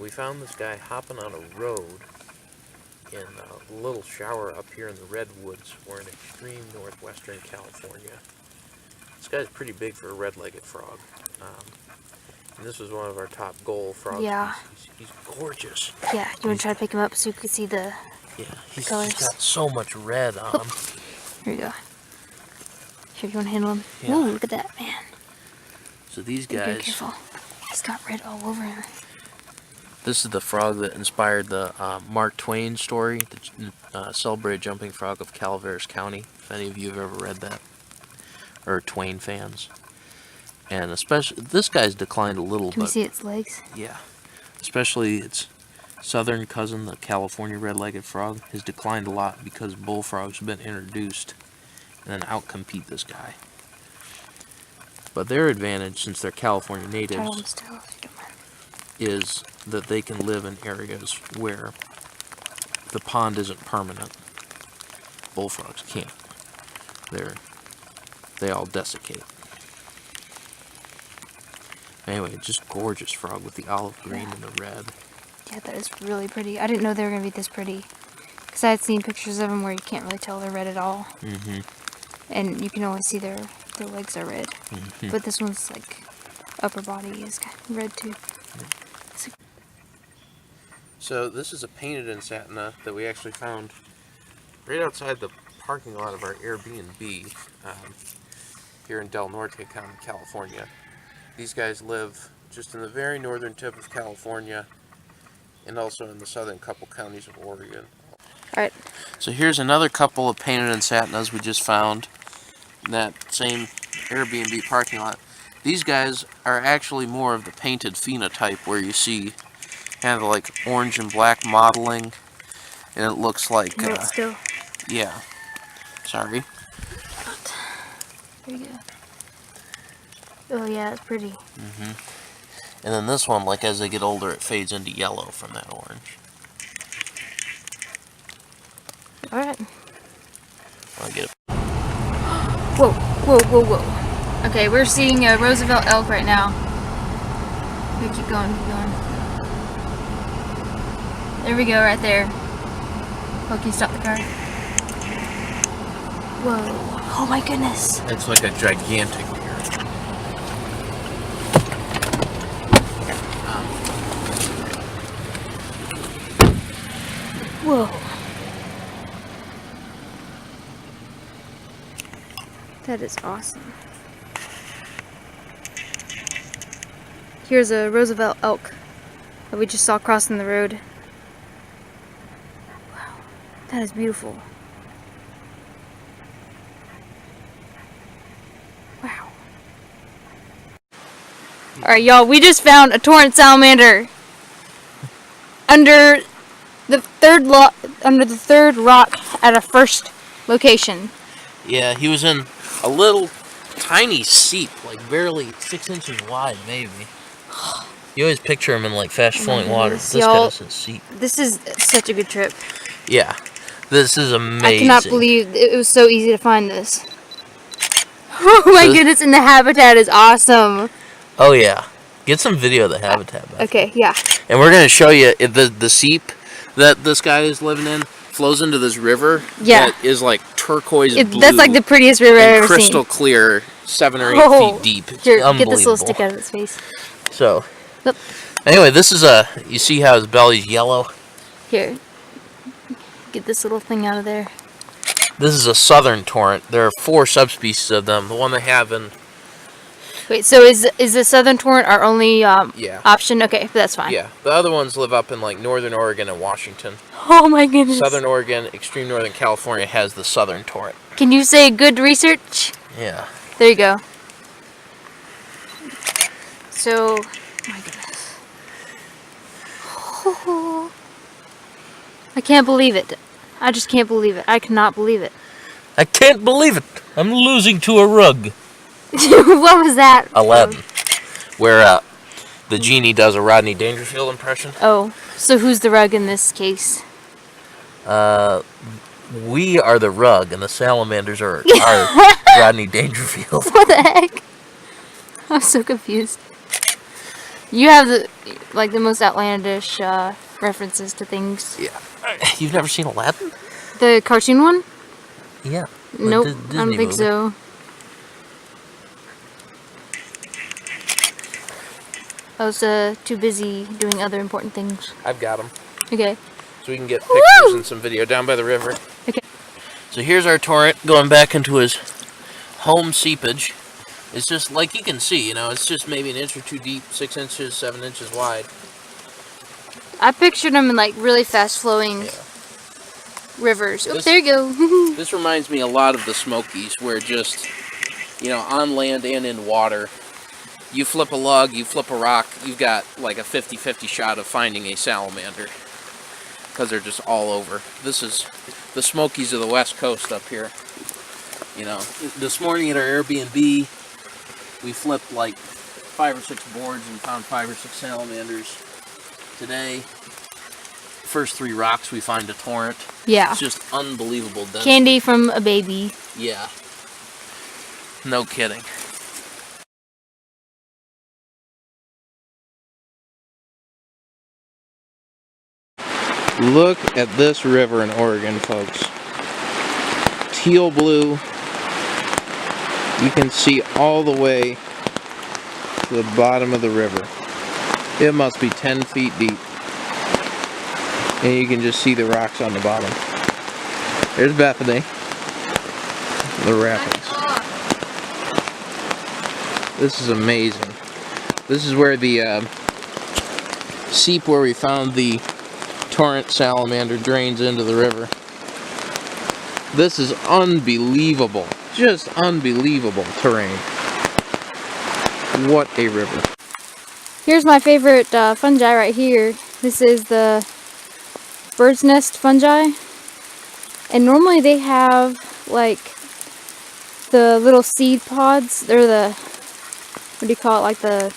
We found this guy hopping on a road in a little shower up here in the Redwoods. We're in extreme northwestern California. This guy's pretty big for a red-legged frog. And this was one of our top goal frogs. Yeah. He's gorgeous. Yeah, you want to try to pick him up so you can see the He's colors? got so much red on him. Here you go. Here, you want to handle him? Yeah. Ooh, look at that, man. So these Be guys... careful. He's got red all over him. This is the frog that inspired the Mark Twain story, the celebrated jumping frog of Calaveras County, if any of you have ever read that, or Twain fans. And especially, this guy's declined a little, Can we see its legs? Yeah. Especially its southern cousin, the California red-legged frog, has declined a lot because bullfrogs have been introduced and then outcompete this guy. But their advantage, since they're California natives, is that they can live in areas where the pond isn't permanent. Bullfrogs can't. They all desiccate. Anyway, just gorgeous frog with the olive green and the red. Yeah, that is really pretty. I didn't know they were going to be this pretty. Because I had seen pictures of them where you can't really tell they're red at all. Mm-hmm. And you can only see their legs are red. Mm-hmm. But this one's like, upper body is kind of red too. So this is a painted Insatna that we actually found right outside the parking lot of our Airbnb here in Del Norte County, California. These guys live just in the very northern tip of California and also in the southern couple counties of Oregon. Alright. So here's another couple of painted Insatnas we just found in that same Airbnb parking lot. These guys are actually more of the painted phenotype where you see kind of like orange and black modeling, and it looks like Still. yeah. Sorry. There you go. Oh yeah, it's pretty. Mm-hmm. And then this one, like as they get older, it fades into yellow from that orange. Alright. I'll get it. Whoa, whoa, whoa, whoa. Okay, we're seeing a Roosevelt elk right now. We keep going, keep going. There we go, right there. Oh, can you stop the car? Whoa. Oh my goodness. It's like a gigantic deer. Whoa. That is awesome. Here's a Roosevelt elk that we just saw crossing the road. Wow, that is beautiful. Wow. Alright, y'all, we just found a Torrent Salamander under the third rock at our first location. Yeah, he was in a little tiny seep, like barely 6 inches wide, maybe. You always picture him in like fast-flowing water. This guy's in seep. This is such a good trip. Yeah, this is amazing. I cannot believe it was so easy to find this. Oh my goodness, and the habitat is awesome. Oh yeah, get some video of the habitat back. Okay, yeah. And we're gonna show you the seep that this guy is living in flows into this river. Yeah. That is like turquoise blue. That's like the prettiest river I've ever seen. Crystal clear, 7 or 8 feet deep. It's Here, unbelievable. get this little stick out of his face. So, Yep. anyway, this is you see how his belly's yellow? Here, get this little thing out of there. This is a southern torrent. There are 4 subspecies of them. The one they have in... Wait, so is the southern torrent our only option? Okay, that's fine. Yeah, the other ones live up in like northern Oregon and Washington. Oh my goodness. Southern Oregon, extreme northern California has the southern torrent. Can you say good research? Yeah. There you go. So, oh my goodness. Oh, I can't believe it. I just can't believe it. I cannot believe it. I can't believe it. I'm losing to a rug. What was that? 11. Where the genie does a Rodney Dangerfield impression. Oh, so who's the rug in this case? We are the rug, and the salamanders are Rodney Dangerfield. What the heck? I'm so confused. You have the most outlandish references to things. Yeah. You've never seen Aladdin? The cartoon one? Yeah. Nope, I don't think so. I was too busy doing other important things. I've got them. Okay. So we can get pictures and some video down by the river. Okay. So here's our torrent going back into his home seepage. It's just, like you can see, you know, it's just maybe an inch or two deep, 6 inches, 7 inches wide. I pictured them in like really fast flowing rivers. Oh, there you go. This reminds me a lot of the Smokies, where just, you know, on land and in water, you flip a log, you flip a rock, you've got like a 50-50 shot of finding a salamander. Because they're just all over. This is the Smokies of the West Coast up here. You know, this morning at our Airbnb, we flipped like 5 or 6 boards and found 5 or 6 salamanders. Today, first 3 rocks we find a torrent. Yeah. It's just unbelievable density. Candy from a baby. Yeah. No kidding. Look at this river in Oregon, folks. Teal blue. You can see all the way to the bottom of the river. It must be 10 feet deep. And you can just see the rocks on the bottom. There's Bethany. The rapids. This is amazing. This is where the seep where we found the Torrent Salamander drains into the river. This is unbelievable. Just unbelievable terrain. What a river. Here's my favorite fungi right here. This is the bird's nest fungi. And normally they have like the little seed pods. They're the, what do you call it, like the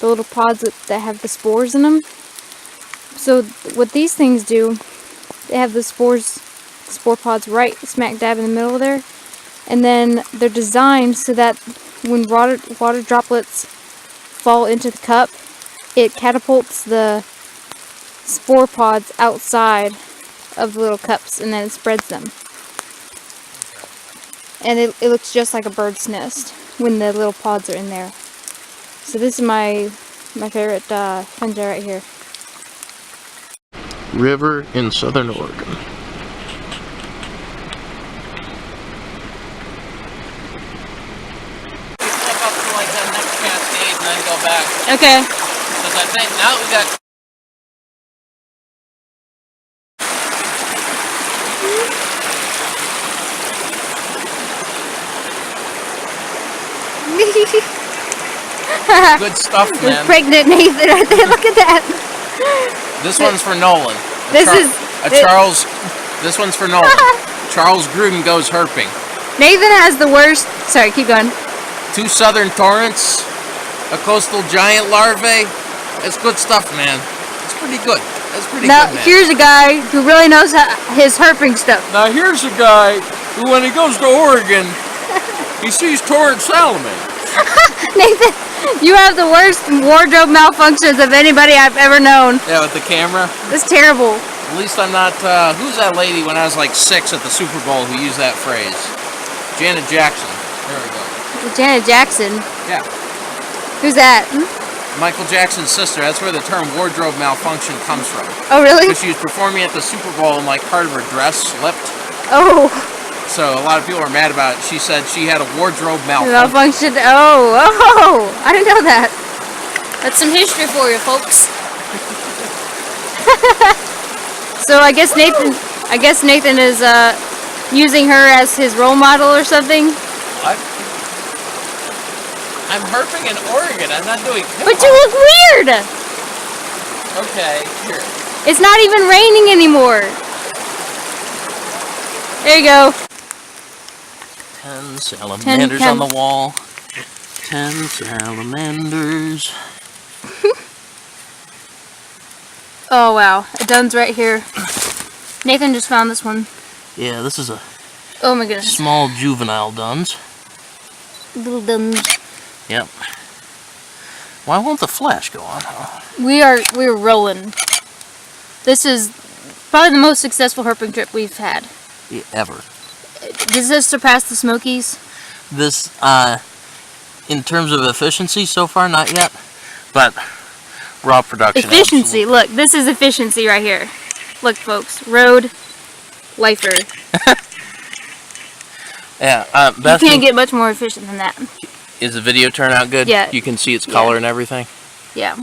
little pods that have the spores in them. So what these things do, they have the spore pods right smack dab in the middle there, and then they're designed so that when water droplets fall into the cup, it catapults the spore pods outside of the little cups, and then it spreads them. And it looks just like a bird's nest when the little pods are in there. So this is my favorite fungi right here. River in southern Oregon. Step up to like that next cascade and then go back. Okay. Because I think now we got. Good stuff, man. Pregnant Nathan right there. Look at that. This one's for Nolan. This one's for Nolan. Charles Gruden goes herping. Nathan has the worst. Sorry, keep going. 2 southern torrents, a coastal giant larvae. It's good stuff, man. It's pretty good. That's pretty now, good, man. Here's a guy who really knows his herping stuff. Now here's a guy who, when he goes to Oregon, he sees Torrent Salamander. Nathan, you have the worst wardrobe malfunctions of anybody I've ever known. Yeah, with the camera. That's terrible. At least I'm not, who's that lady when I was like 6 at the Super Bowl who used that phrase? Janet Jackson. There we go. Janet Jackson? Yeah. Who's that? Michael Jackson's sister. That's where the term wardrobe malfunction comes from. Oh, really? Because she was performing at the Super Bowl and like part of her dress slipped. Oh. So a lot of people were mad about it. She said she had a wardrobe malfunction. Malfunction. Oh, I didn't know that. That's some history for you, folks. So I guess Nathan is using her as his role model or something. What? I'm herping in Oregon. I'm not doing. But you look weird. Okay, here. It's not even raining anymore. There you go. 10 salamanders on the wall. 10 salamanders. Oh wow, a dun's right here. Nathan just found this one. Yeah, this is a oh my goodness. Small juvenile duns. Little duns. Yep. Why won't the flash go on? We're rolling. This is probably the most successful herping trip we've had. Yeah, ever. Does this surpass the Smokies? This, in terms of efficiency so far, not yet. But raw production. Efficiency. Look, this is efficiency right here. Look, folks. Road lifer. Yeah, You Bethany, can't get much more efficient than that. is the video turn out good? Yeah. You can see its color and everything? Yeah.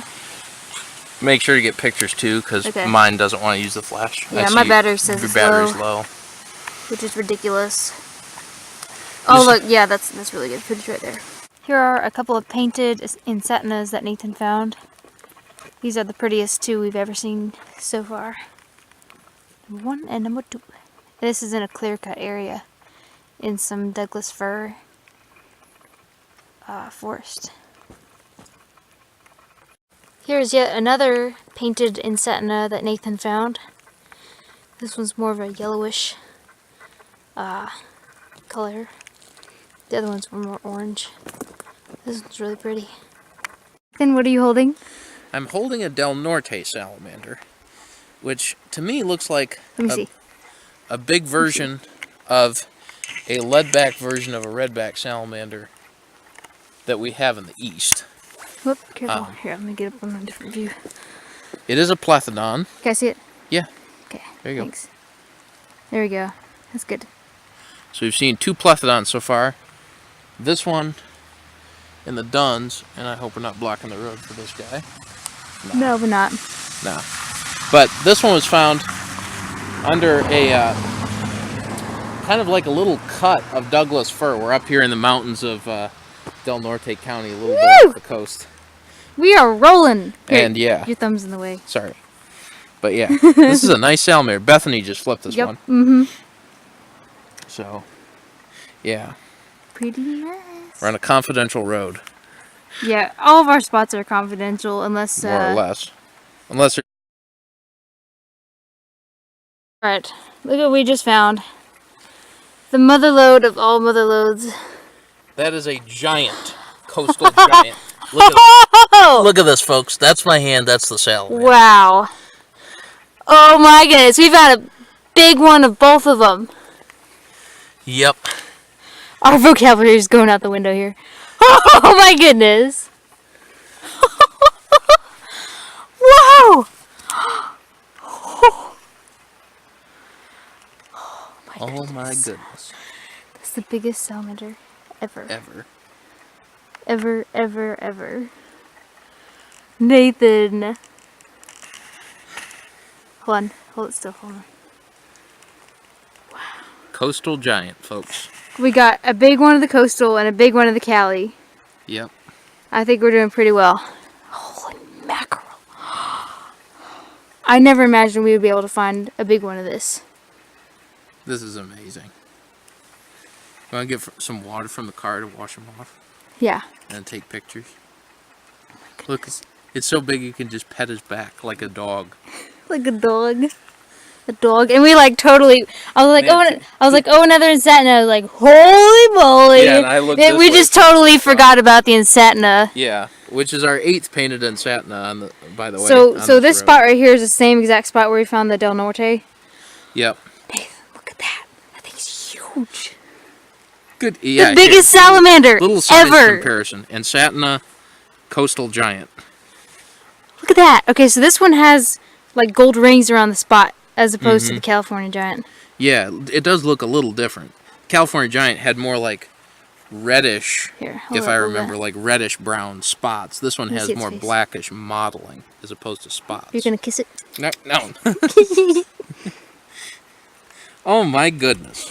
Make sure to get pictures too, because Okay. mine doesn't want to use the flash. Yeah, I my see battery says your it's battery's low. low. Which is ridiculous. Oh look, yeah, that's really good footage right there. Here are a couple of painted insatinas that Nathan found. These are the prettiest two we've ever seen so far. Number 1 and number 2. This is in a clear-cut area in some Douglas fir forest. Here's yet another painted insatina that Nathan found. This one's more of a yellowish color. The other ones were more orange. This one's really pretty. Then what are you holding? I'm holding a Del Norte salamander, which to me looks like Let me see. a big version of a leadback version of a redback salamander that we have in the east. Whoop, careful. Here, let me get up on a different view. It is a plethodon. Can I see it? Yeah. Okay. There you go. Thanks. There we go. That's good. So we've seen 2 plethodons so far. This one in the duns, and I hope we're not blocking the road for this guy. No, we're not. No. But this one was found under a kind of like a little cut of Douglas fir. We're up here in the mountains of Del Norte County, a little bit off the coast. We are rolling. Here, And yeah. your thumb's in the way. Sorry. But yeah, this is a nice salamander. Bethany just flipped this one. Mm-hmm. So, yeah. Pretty nice. We're on a confidential road, Yeah, all of our spots are confidential unless more or less. Unless Alright, look what we just found. The mother lode of all mother lodes. that is a giant coastal giant. Look at this, folks. That's my hand. That's the salamander. Wow. Oh my goodness, we've got a big one of both of them. Yep. Our vocabulary is going out the window here. Oh my goodness. Whoa. Oh my goodness. That's the biggest salamander ever. Ever. Ever, ever, ever. Nathan. Hold on. Hold it still. Hold on. Coastal giant, folks. We got a big one of the coastal and a big one of the Cali. Yep. I think we're doing pretty well. Holy mackerel. I never imagined we would be able to find a big one of this. This is amazing. Want to get some water from the car to wash them off Yeah. and take pictures? Look, it's so big you can just pet his back like a dog. Like a dog. A dog. And we like totally, I was like, Man, oh, another insatina. I was like, holy moly. Yeah, and I looked And this we way. just totally forgot about the insatina. Yeah, which is our 8th painted insatina on the, by the way. So this road. spot right here is the same exact spot where we found the Del Norte. Yep. Nathan, look at that. That thing's huge. Good. Yeah. The biggest salamander Little size ever. comparison. Insatina, coastal giant. Look at that. Okay, so this one has like gold rings around the spot as opposed to the California Giant. Yeah, it does look a little different. California giant had more like reddish, Here, if I remember, like reddish brown spots. This one Let me has see its more face. blackish mottling as opposed to spots. You're gonna kiss it? No, no. Oh my goodness.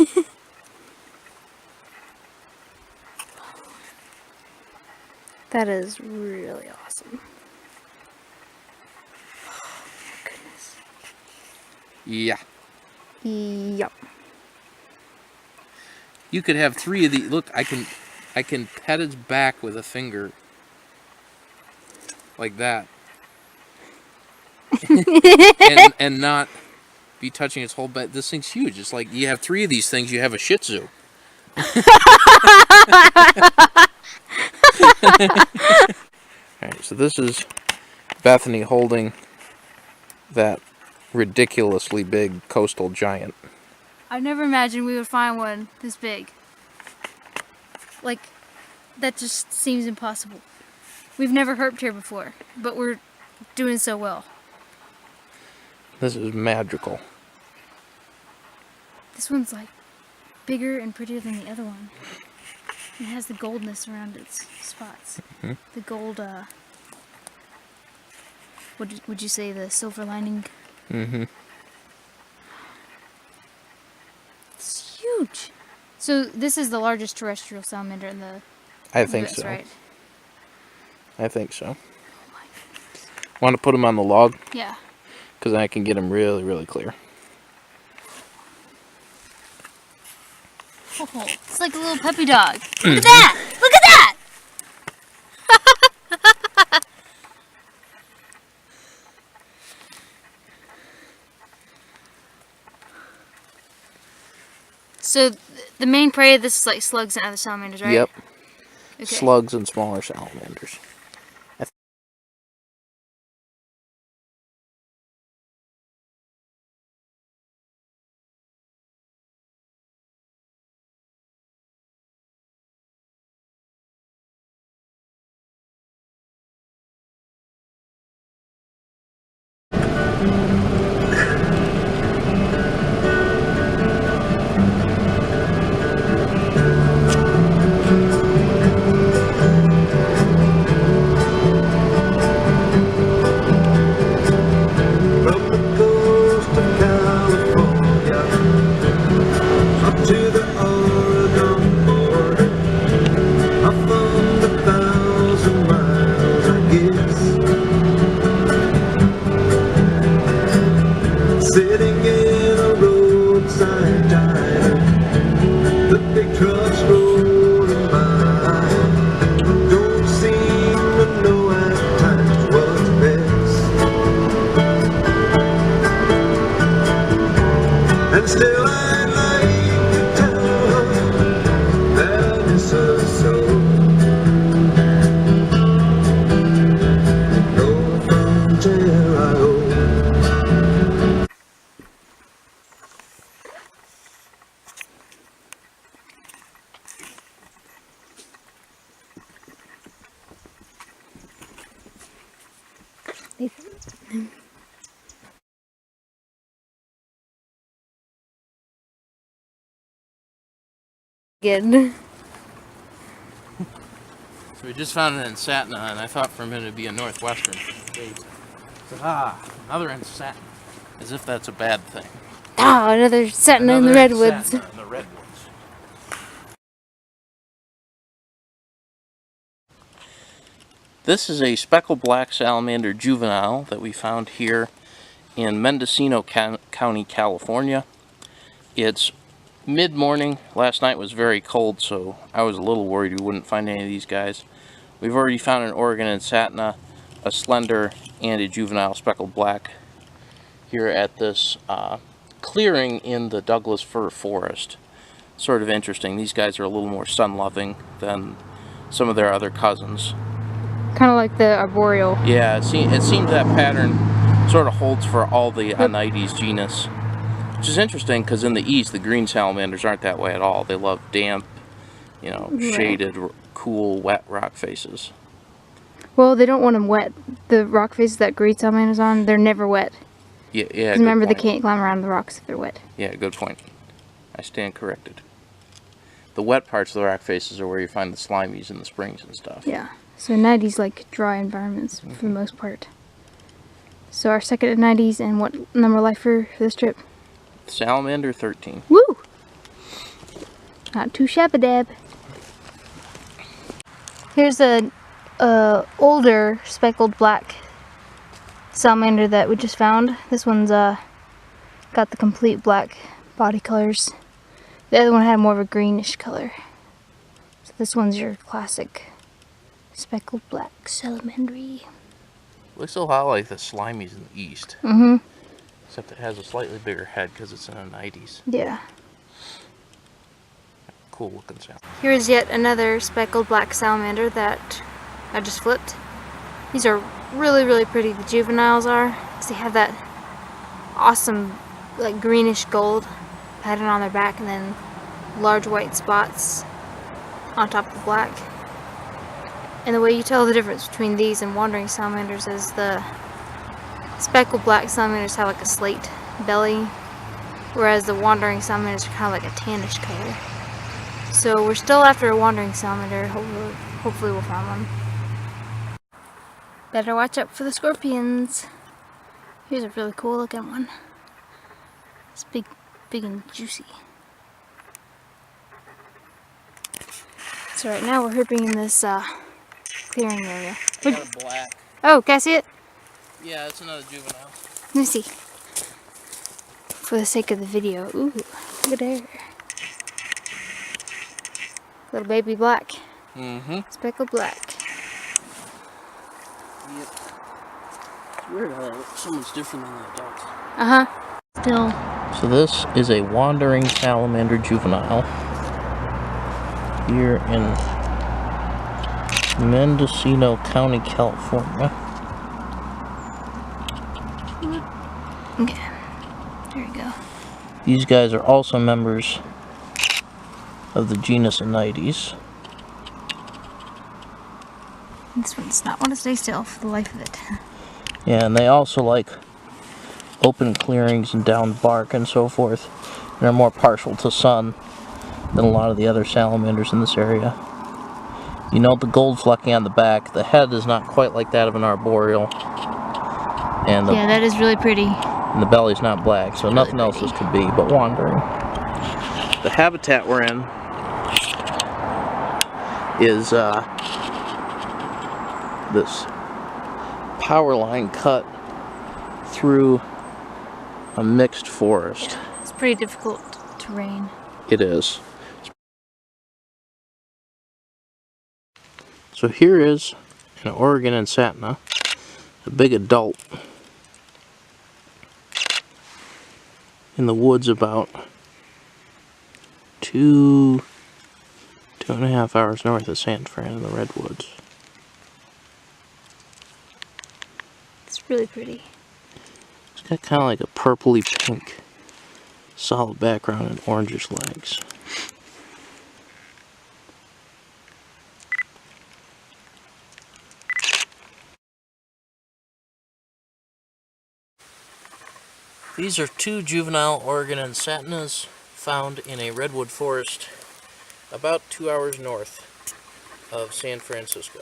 That is really awesome. Oh my goodness. Yeah. Yup. You could have 3 of these. Look, I can pet its back with a finger. Like that. and not be touching its whole back. This thing's huge. It's like you have 3 of these things, you have a Shih Tzu. Alright, So this is Bethany holding that ridiculously big coastal giant. I've never imagined we would find one this big. Like, that just seems impossible. We've never herped here before, but we're doing so well. This is magical. This one's like bigger and prettier than the other one. It has the goldness around its spots. Mm-hmm. The gold, would you say the silver lining? Mm-hmm. It's huge. So this is the largest terrestrial salamander in the I think US, so. right? I think so. Oh my goodness. Want to put him on the log? Yeah. Because I can get him really, really clear. Oh, it's like a little puppy dog. Look at that! Look at that! So the main prey of this is like slugs and other salamanders, right? Yep. Okay. Slugs and smaller salamanders. From the coast of California up to the Oregon border, up on the 1,000 miles, I guess. Sitting in a roadside diner, the big trucks rolling by. Don't seem to know at times what's best. And still I'd like to tell her that I miss her so. No frontier I owe. Good. So we just found an Ensatna, and I thought for a minute it'd be a northwestern. I said, another Ensatna. As if that's a bad thing. Oh, another setting in the Redwoods. Ensatna in the Redwoods. This is a speckled black salamander juvenile that we found here in Mendocino County, California. It's mid-morning. Last night was very cold, so I was a little worried we wouldn't find any of these guys. We've already found an Oregon Ensatna, a slender, and a juvenile speckled black here at this clearing in the Douglas fir forest. Sort of interesting. These guys are a little more sun-loving than some of their other cousins. Kind of like the arboreal. Yeah, it seems that pattern sort of holds for all the Anites genus. Which is interesting because in the east, the green salamanders aren't that way at all. They love damp, shaded, cool, wet rock faces. Well, they don't want them wet. The rock faces that great salamander's on, they're never wet. Yeah. Because remember, they can't climb around the rocks if they're wet. Yeah, good point. I stand corrected. The wet parts of the rock faces are where you find the slimies in the springs and stuff. Yeah. So Anites like dry environments for the most part. So our second Anites, and what number life for this trip? Salamander 13. Woo! Not too shabba-dab. Here's a older speckled black salamander that we just found. This one's got the complete black body colors. The other one had more of a greenish color. So this one's your classic speckled black salamander. Looks a lot like the slimies in the east. Mm-hmm. Except it has a slightly bigger head because it's an Anites. Yeah. Cool looking salamander. Here is yet another speckled black salamander that I just flipped. These are really, really pretty, the juveniles are. Because they have that awesome, like greenish gold pattern on their back and then large white spots on top of the black. And the way you tell the difference between these and wandering salamanders is the speckled black salamanders have like a slate belly, whereas the wandering salamanders are kind of like a tannish color. So we're still after a wandering salamander. Hopefully we'll find one. Better watch out for the scorpions. Here's a really cool looking one. It's big and juicy. So right now we're herping in this clearing area. I got a black. Oh, can I see it? Yeah, it's another juvenile. Let me see. For the sake of the video. Ooh, look at there. Little baby black. Mm-hmm. Speckled black. Yep. It's weird how someone's different than the adults. Uh-huh. Still. So this is a wandering salamander juvenile here in Mendocino County, California. Okay. There we go. These guys are also members of the genus Anites. This one's not want to stay still for the life of it. Yeah, and they also like open clearings and down bark and so forth. And they're more partial to sun than a lot of the other salamanders in this area. You note the gold flecking on the back. The head is not quite like that of an arboreal. And Yeah, that is really pretty. and the belly's not black, so nothing else this could be but wandering. The habitat we're in is this power line cut through a mixed forest. It's pretty difficult terrain. It is. So here is an Oregon and Satna, a big adult, in the woods about 2.5 hours north of San Fran in the Redwoods. It's really pretty. It's got kind of like a purpley pink solid background and orangish legs. These are two juvenile Oregon and Satnas found in a redwood forest about 2 hours north of San Francisco.